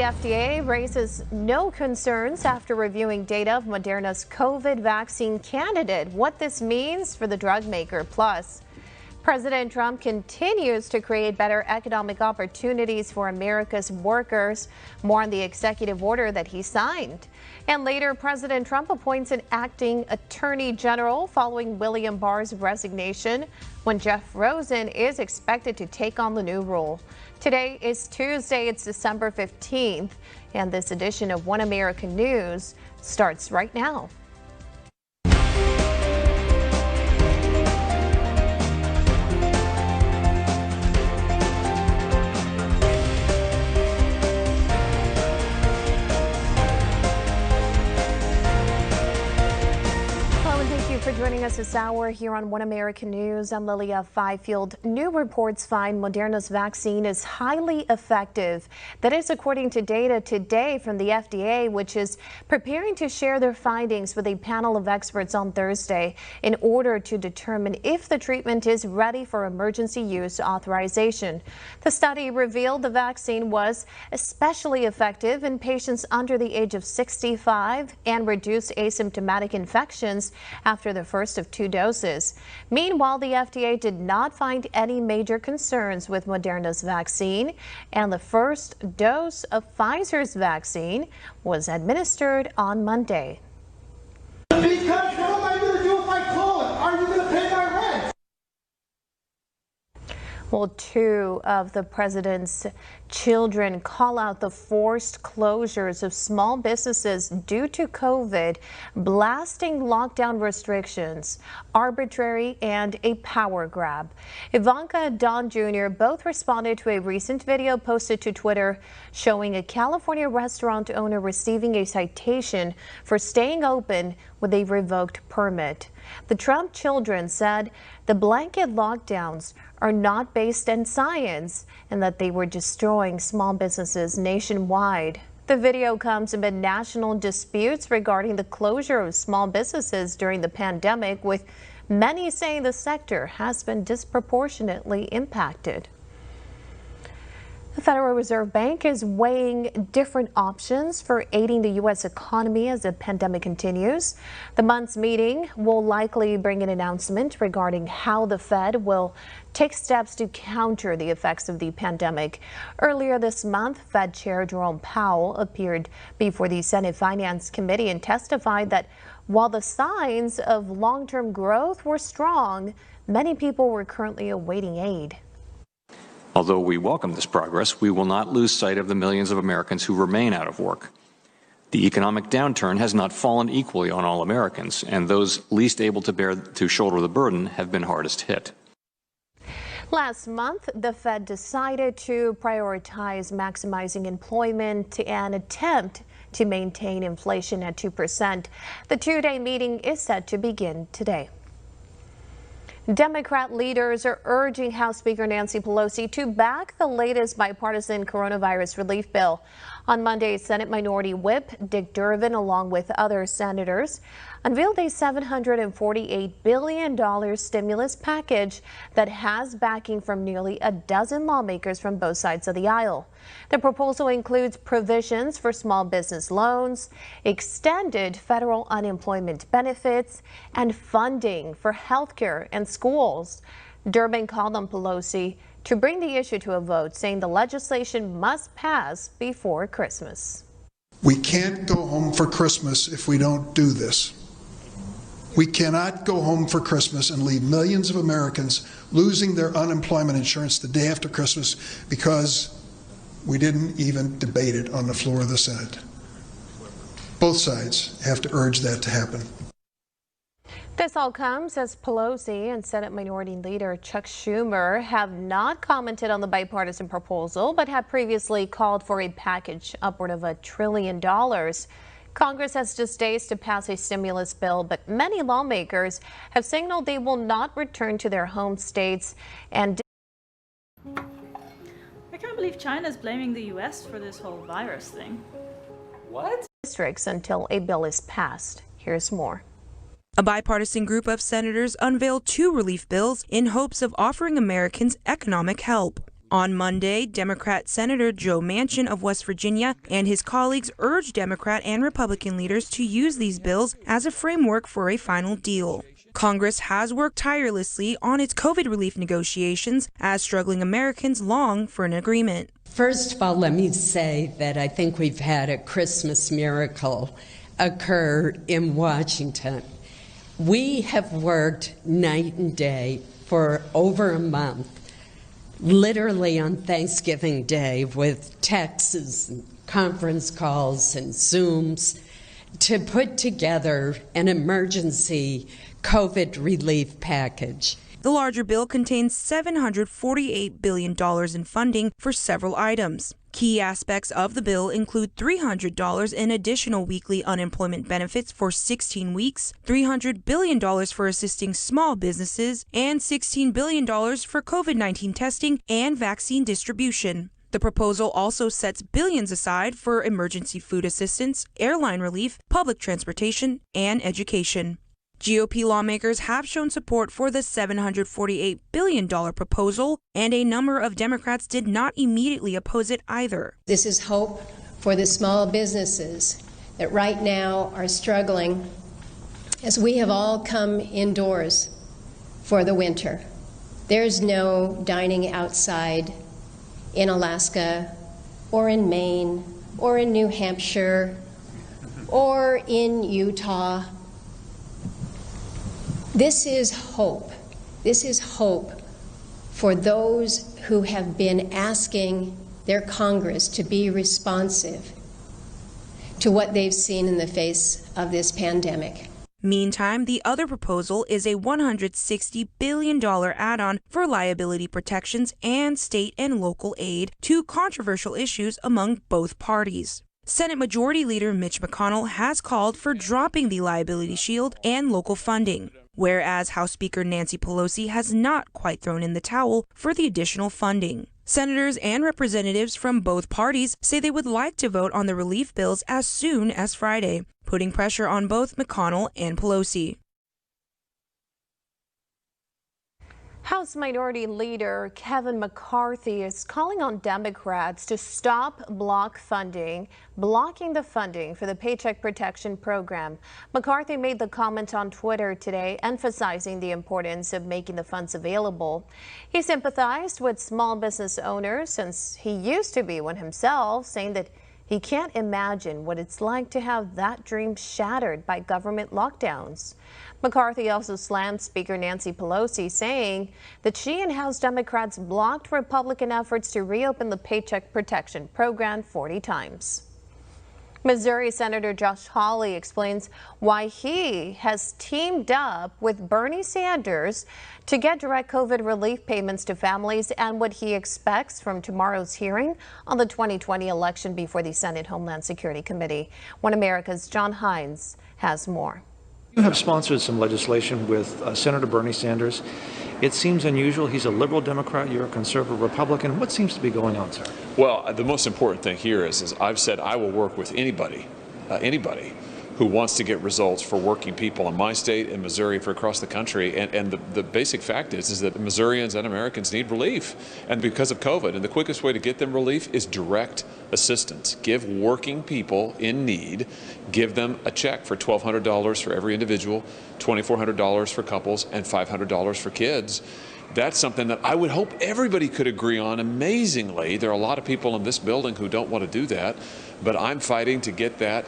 The FDA raises no concerns after reviewing data of Moderna's COVID vaccine candidate. What this means for the drug maker. Plus, President Trump continues to create better economic opportunities for America's workers. More on the executive order that he signed. And later, President Trump appoints an acting attorney general following William Barr's resignation, when Jeff Rosen is expected to take on the new role. Today is Tuesday, it's December 15th, and this edition of One American News starts right now. For joining us this hour here on One American News. I'm Lilia Fifield. New reports find Moderna's vaccine is highly effective. That is according to data today from the FDA, which is preparing to share their findings with a panel of experts on Thursday in order to determine if the treatment is ready for emergency use authorization. The study revealed the vaccine was especially effective in patients under the age of 65 and reduced asymptomatic infections after the first of 2 doses. Meanwhile, the FDA did not find any major concerns with Moderna's vaccine, and the first dose of Pfizer's vaccine was administered on Monday. Because what am I going to do if I call it? Are you going to pay my rent? Well, 2 of the president's children call out the forced closures of small businesses due to COVID, blasting lockdown restrictions, arbitrary, and a power grab. Ivanka and Don Jr. both responded to a recent video posted to Twitter showing a California restaurant owner receiving a citation for staying open with a revoked permit. The Trump children said the blanket lockdowns are not based in science and that they were destroying small businesses nationwide. The video comes amid national disputes regarding the closure of small businesses during the pandemic, with many saying the sector has been disproportionately impacted. The Federal Reserve Bank is weighing different options for aiding the U.S. economy as the pandemic continues. The month's meeting will likely bring an announcement regarding how the Fed will take steps to counter the effects of the pandemic. Earlier this month, Fed Chair Jerome Powell appeared before the Senate Finance Committee and testified that while the signs of long-term growth were strong, many people were currently awaiting aid. Although we welcome this progress, we will not lose sight of the millions of Americans who remain out of work. The economic downturn has not fallen equally on all Americans, and those least able to shoulder the burden have been hardest hit. Last month, the Fed decided to prioritize maximizing employment and attempt to maintain inflation at 2%. The 2-day meeting is set to begin today. Democrat leaders are urging House Speaker Nancy Pelosi to back the latest bipartisan coronavirus relief bill. On Monday, Senate Minority Whip Dick Durbin, along with other senators, unveiled a $748 billion stimulus package that has backing from nearly a dozen lawmakers from both sides of the aisle. The proposal includes provisions for small business loans, extended federal unemployment benefits, and funding for health care and schools. Durbin called on Pelosi to bring the issue to a vote, saying the legislation must pass before Christmas. We can't go home for Christmas if we don't do this. We cannot go home for Christmas and leave millions of Americans losing their unemployment insurance the day after Christmas because we didn't even debate it on the floor of the Senate. Both sides have to urge that to happen. This all comes as Pelosi and Senate Minority Leader Chuck Schumer have not commented on the bipartisan proposal, but have previously called for a package upward of $1 trillion. Congress has just days to pass a stimulus bill, but many lawmakers have signaled they will not return to their home states and I can't believe China's blaming the U.S. for this whole virus thing. What? Districts until a bill is passed. Here's more. A bipartisan group of senators unveiled 2 relief bills in hopes of offering Americans economic help. On Monday, Democrat Senator Joe Manchin of West Virginia and his colleagues urged Democrat and Republican leaders to use these bills as a framework for a final deal. Congress has worked tirelessly on its COVID relief negotiations as struggling Americans long for an agreement. First of all, let me say that I think we've had a Christmas miracle occur in Washington. We have worked night and day for over a month, literally on Thanksgiving Day, with texts and conference calls and Zooms to put together an emergency COVID relief package. The larger bill contains $748 billion in funding for several items. Key aspects of the bill include $300 in additional weekly unemployment benefits for 16 weeks, $300 billion for assisting small businesses, and $16 billion for COVID-19 testing and vaccine distribution. The proposal also sets billions aside for emergency food assistance, airline relief, public transportation, and education. GOP lawmakers have shown support for the $748 billion proposal, and a number of Democrats did not immediately oppose it either. This is hope for the small businesses that right now are struggling as we have all come indoors for the winter. There's no dining outside in Alaska or in Maine or in New Hampshire or in Utah. This is hope. This is hope for those who have been asking their Congress to be responsive to what they've seen in the face of this pandemic. Meantime, the other proposal is a $160 billion add-on for liability protections and state and local aid to controversial issues among both parties. Senate Majority Leader Mitch McConnell has called for dropping the liability shield and local funding, whereas House Speaker Nancy Pelosi has not quite thrown in the towel for the additional funding. Senators and representatives from both parties say they would like to vote on the relief bills as soon as Friday, putting pressure on both McConnell and Pelosi. House Minority Leader Kevin McCarthy is calling on Democrats to stop blocking the funding for the Paycheck Protection Program. McCarthy made the comment on Twitter today, emphasizing the importance of making the funds available. He sympathized with small business owners since he used to be one himself, saying that he can't imagine what it's like to have that dream shattered by government lockdowns. McCarthy also slammed Speaker Nancy Pelosi, saying that she and House Democrats blocked Republican efforts to reopen the Paycheck Protection Program 40 times. Missouri Senator Josh Hawley explains why he has teamed up with Bernie Sanders to get direct COVID relief payments to families and what he expects from tomorrow's hearing on the 2020 election before the Senate Homeland Security Committee. One America's John Hines has more. You have sponsored some legislation with Senator Bernie Sanders. It seems unusual. He's a liberal Democrat. You're a conservative Republican. What seems to be going on, sir? Well, the most important thing here is I've said I will work with anybody who wants to get results for working people in my state and Missouri for across the country. And the basic fact is that Missourians and Americans need relief. And because of COVID, and the quickest way to get them relief is direct assistance. Give working people in need, give them a check for $1,200 for every individual, $2,400 for couples, and $500 for kids. That's something that I would hope everybody could agree on. Amazingly, there are a lot of people in this building who don't want to do that, but I'm fighting to get that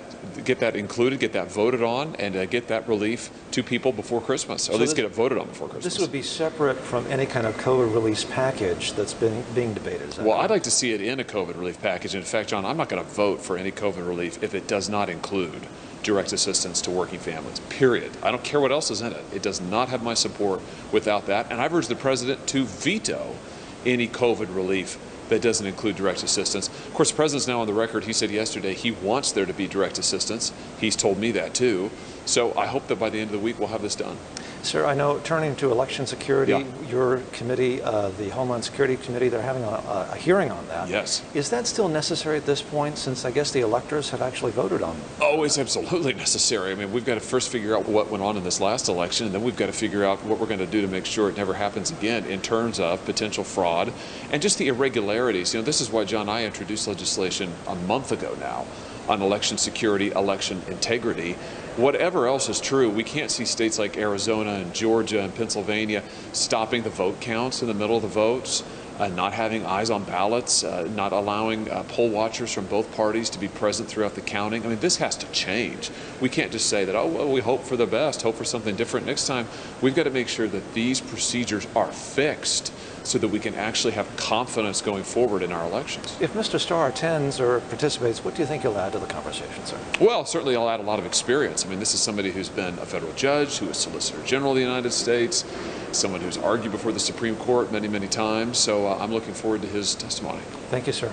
included, get that voted on, and get that relief to people before Christmas, or at least get it voted on before Christmas. This would be separate from any kind of COVID relief package that's being debated. Well, I'd like to see it in a COVID relief package. In fact, John, I'm not going to vote for any COVID relief if it does not include direct assistance to working families, period. I don't care what else is in it. It does not have my support without that. And I've urged the president to veto any COVID relief that doesn't include direct assistance. Of course, the president's now on the record. He said yesterday he wants there to be direct assistance. He's told me that too. So I hope that by the end of the week we'll have this done. Sir, I know, turning to election security, Yeah. your committee, the Homeland Security Committee, they're having a hearing on that. Yes. Is that still necessary at this point, since I guess the electors have actually voted on it? Oh, it's absolutely necessary. I mean, we've got to first figure out what went on in this last election, and then we've got to figure out what we're going to do to make sure it never happens again in terms of potential fraud and just the irregularities. You know, this is why John and I introduced legislation a month ago now on election security, election integrity. Whatever else is true, we can't see states like Arizona and Georgia and Pennsylvania stopping the vote counts in the middle of the votes, not having eyes on ballots, not allowing poll watchers from both parties to be present throughout the counting. I mean, this has to change. We can't just say that, oh, well, we hope for the best, hope for something different next time. We've got to make sure that these procedures are fixed so that we can actually have confidence going forward in our elections. If Mr. Starr attends or participates, what do you think he'll add to the conversation, sir? Well, certainly I'll add a lot of experience. I mean, this is somebody who's been a federal judge, who is Solicitor General of the United States, someone who's argued before the Supreme Court many, many times. So I'm looking forward to his testimony. Thank you, sir.